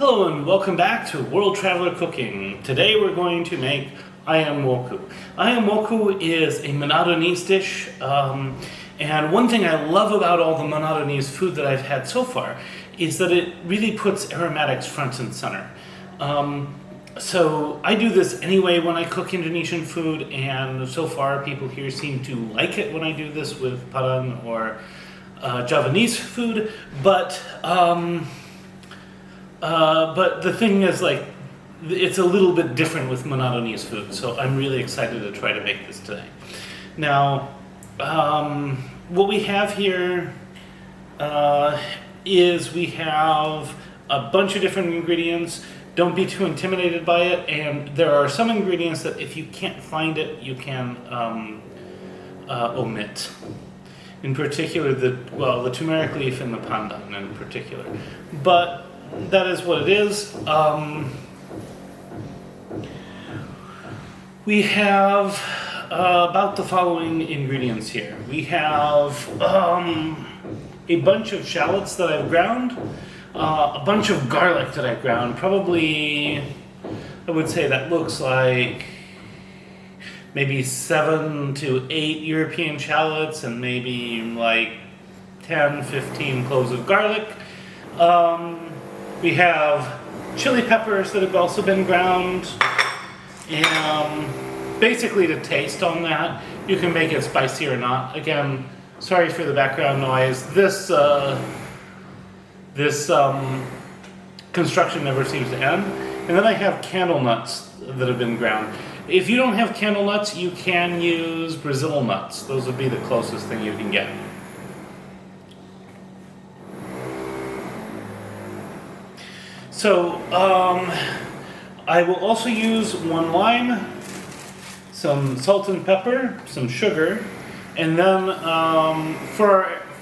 Hello and welcome back to World Traveler Cooking. Today we're going to make Ayam Woku. Ayam Woku is a Manadonese dish, and one thing I love about all the Manadonese food that I've had so far is that it really puts aromatics front and center. So I do this anyway when I cook Indonesian food, and so far people here seem to like it when I do this with pandan or Javanese food, but the thing is, like, it's a little bit different with Manadonese food, so I'm really excited to try to make this today. Now, what we have here is we have a bunch of different ingredients. Don't be too intimidated by it, and there are some ingredients that if you can't find it, you can omit. In particular, the turmeric leaf and the pandan in particular. But that is what it is. We have about the following ingredients here. We have a bunch of shallots that I've ground, a bunch of garlic that I've ground. Probably, I would say that looks like maybe 7 to 8 European shallots and maybe like 10, 15 cloves of garlic. We have chili peppers that have also been ground, and basically to taste on that. You can make it spicy or not. Again, sorry for the background noise. This construction never seems to end. And then I have candlenuts that have been ground. If you don't have candlenuts, you can use Brazil nuts. Those would be the closest thing you can get. So, I will also use 1 lime, some salt and pepper, some sugar, and then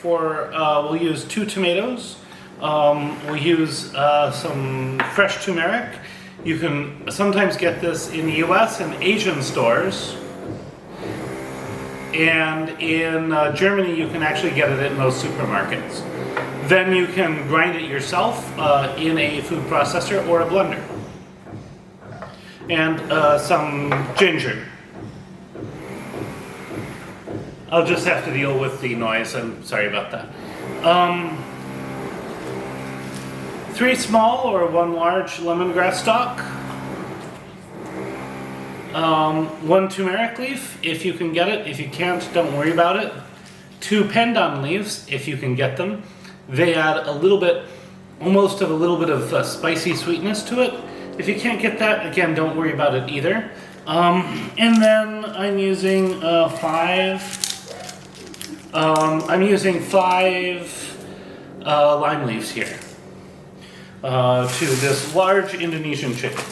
we'll use 2 tomatoes. We'll use some fresh turmeric. You can sometimes get this in the US and Asian stores, and in Germany you can actually get it in those supermarkets. Then you can grind it yourself in a food processor or a blender. And some ginger. I'll just have to deal with the noise, I'm sorry about that. 3 small or 1 large lemongrass stalk. 1 turmeric leaf, if you can get it. If you can't, don't worry about it. 2 pandan leaves, if you can get them. They add a little bit, almost of a little bit of spicy sweetness to it. If you can't get that, again, don't worry about it either. And then I'm using 5 lime leaves here to this large Indonesian chicken.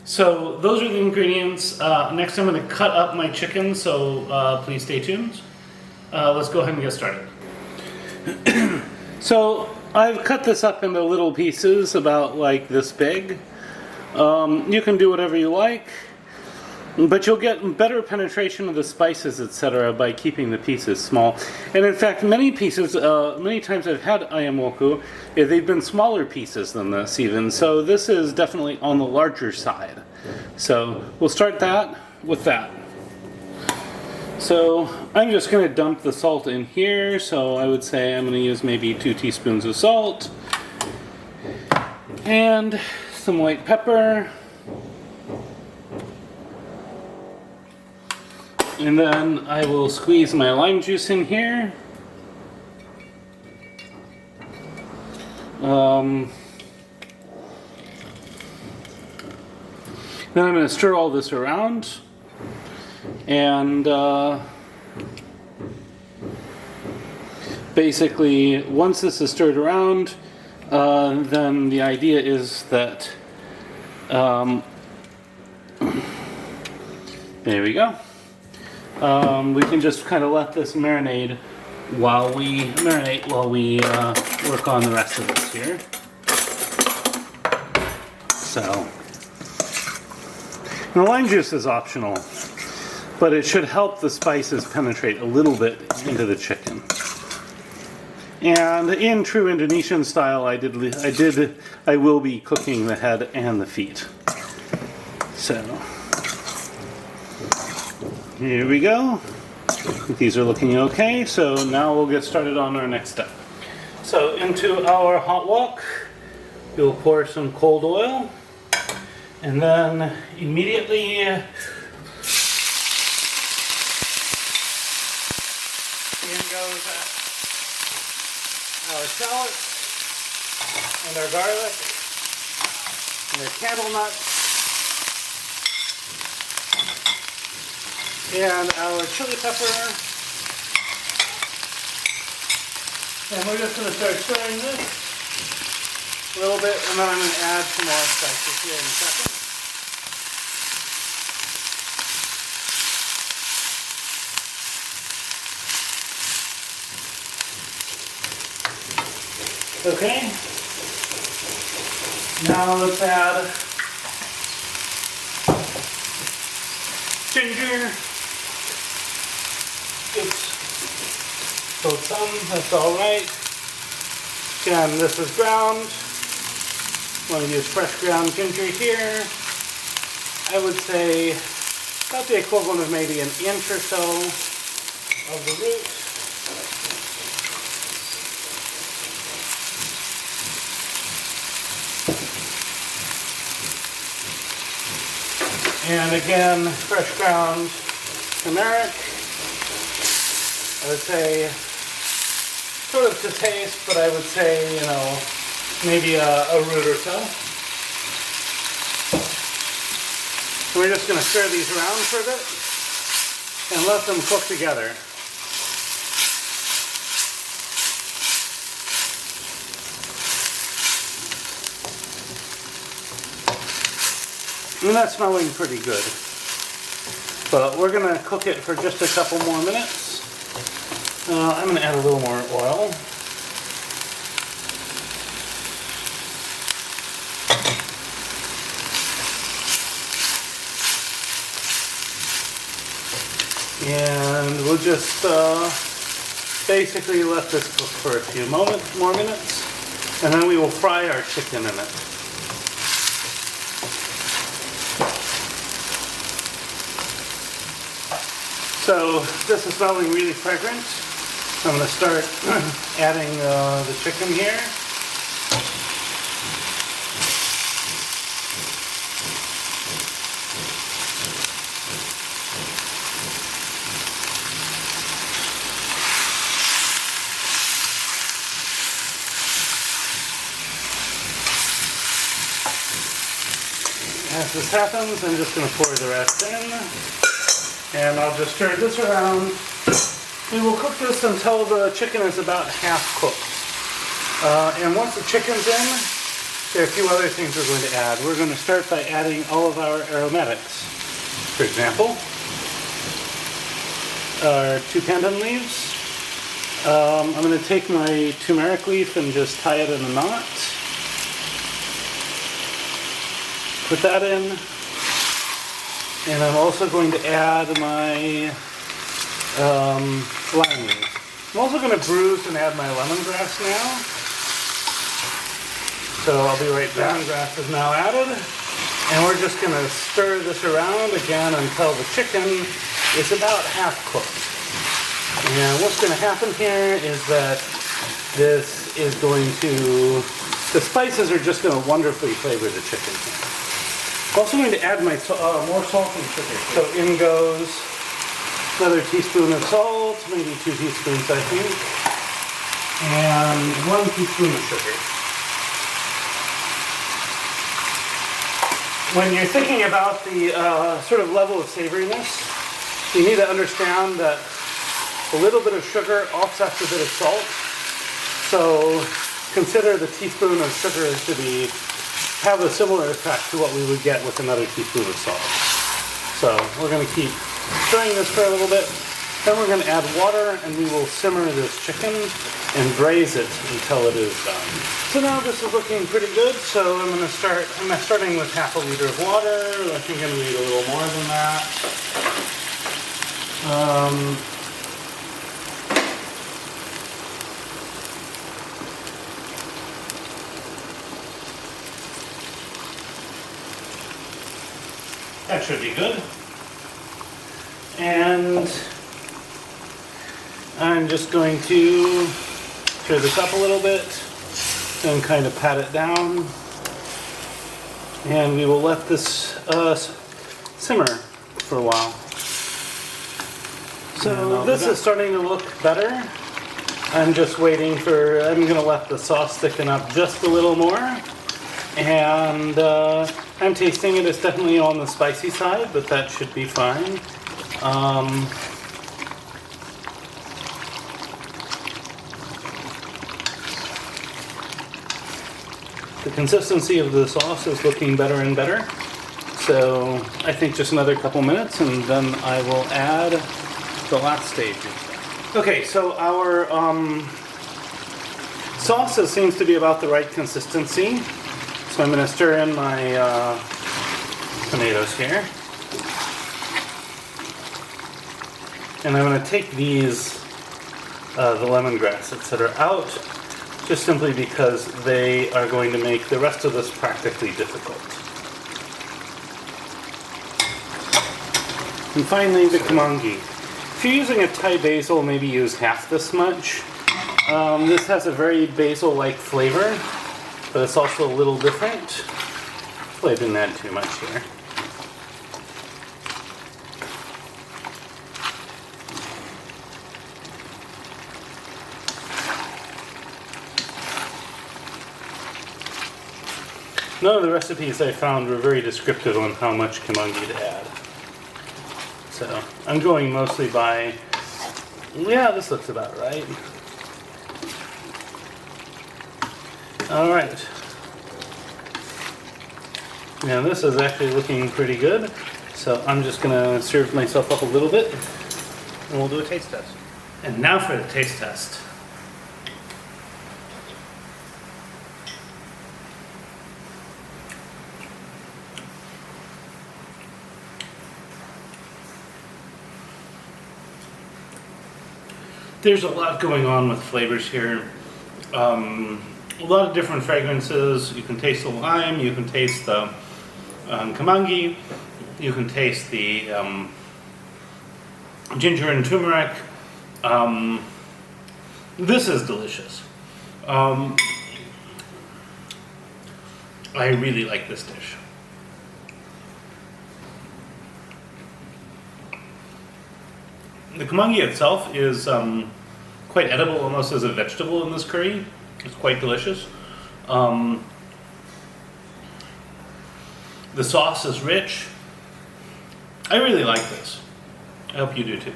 So those are the ingredients. Next I'm going to cut up my chicken, so please stay tuned. Let's go ahead and get started. So I've cut this up into little pieces about like this big. You can do whatever you like, but you'll get better penetration of the spices, etc., by keeping the pieces small. And in fact, many times I've had Ayam Woku, they've been smaller pieces than this even. So this is definitely on the larger side. So we'll start that with that. So I'm just going to dump the salt in here. So I would say I'm going to use maybe 2 teaspoons of salt and some white pepper. And then I will squeeze my lime juice in here. Then I'm going to stir all this around. And basically, once this is stirred around, then the idea is that there we go. We can just kind of let this marinate while we work on the rest of this here. So, and the lime juice is optional, but it should help the spices penetrate a little bit into the chicken. And in true Indonesian style, I will be cooking the head and the feet. So here we go. These are looking okay, so now we'll get started on our next step. So into our hot wok, you'll pour some cold oil, and then immediately in goes our shallots and our garlic and our candlenuts and our chili pepper. And we're just going to start stirring this a little bit, and then I'm going to add some more spices here in a second. Okay. Now let's add ginger. Oops. So some, that's all right. Again, this is ground. I'm going to use fresh ground ginger here. I would say about the equivalent of maybe an inch or so of the root. And again, fresh ground turmeric. I would say sort of to taste, but I would say, you know, maybe a root or so. So we're just going to stir these around for a bit and let them cook together. And that's smelling pretty good. But we're going to cook it for just a couple more minutes. I'm going to add a little more oil. And we'll just basically let this cook for a few more minutes, and then we will fry our chicken in it. So this is smelling really fragrant. I'm going to start adding the chicken here. As this happens, I'm just going to pour the rest in, and I'll just stir this around. We will cook this until the chicken is about half cooked. And once the chicken's in, there are a few other things we're going to add. We're going to start by adding all of our aromatics. For example, our 2 pandan leaves. I'm going to take my turmeric leaf and just tie it in a knot. Put that in. And I'm also going to add my lime leaves. I'm also going to bruise and add my lemongrass now. So I'll be right back. Lemongrass is now added. And we're just going to stir this around again until the chicken is about half cooked. And what's going to happen here is that this is going to, the spices are just going to wonderfully flavor the chicken. I'm also going to add my more salt and sugar. So in goes another teaspoon of salt, maybe 2 teaspoons I think, and 1 teaspoon of sugar. When you're thinking about the sort of level of savoriness, you need to understand that a little bit of sugar offsets a bit of salt. So consider the teaspoon of sugar to have a similar effect to what we would get with another teaspoon of salt. So we're going to keep stirring this for a little bit. Then we're going to add water, and we will simmer this chicken and braise it until it is done. So now this is looking pretty good. So I'm starting with half a liter of water. I think I'm going to need a little more than that. That should be good. And I'm just going to stir this up a little bit and kind of pat it down. And we will let this simmer for a while. So this is starting to look better. I'm just waiting for, I'm going to let the sauce thicken up just a little more. And I'm tasting it. It's definitely on the spicy side, but that should be fine. The consistency of the sauce is looking better and better. So I think just another couple minutes and then I will add the last stage. Okay, so our sauce seems to be about the right consistency. So I'm going to stir in my tomatoes here. And I'm going to take these, the lemongrass, etc. out, just simply because they are going to make the rest of this practically difficult. And finally, the kemanggi. If you're using a Thai basil, maybe use half this much. This has a very basil-like flavor, but it's also a little different. Hopefully I didn't add too much here. None of the recipes I found were very descriptive on how much kemanggi to add. So I'm going mostly by, yeah, this looks about right. Alright. Now this is actually looking pretty good. So I'm just going to serve myself up a little bit and we'll do a taste test. And now for the taste test. There's a lot going on with flavors here. A lot of different fragrances. You can taste the lime, you can taste the kemanggi, you can taste the ginger and turmeric. This is delicious. I really like this dish. The kemanggi itself is quite edible, almost as a vegetable in this curry. It's quite delicious. The sauce is rich. I really like this. I hope you do too.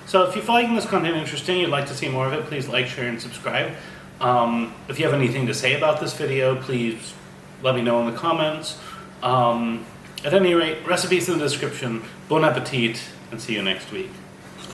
So if you're finding this content interesting, you'd like to see more of it, please like, share, and subscribe. If you have anything to say about this video, please let me know in the comments. At any rate, recipes in the description. Bon appetit, and see you next week.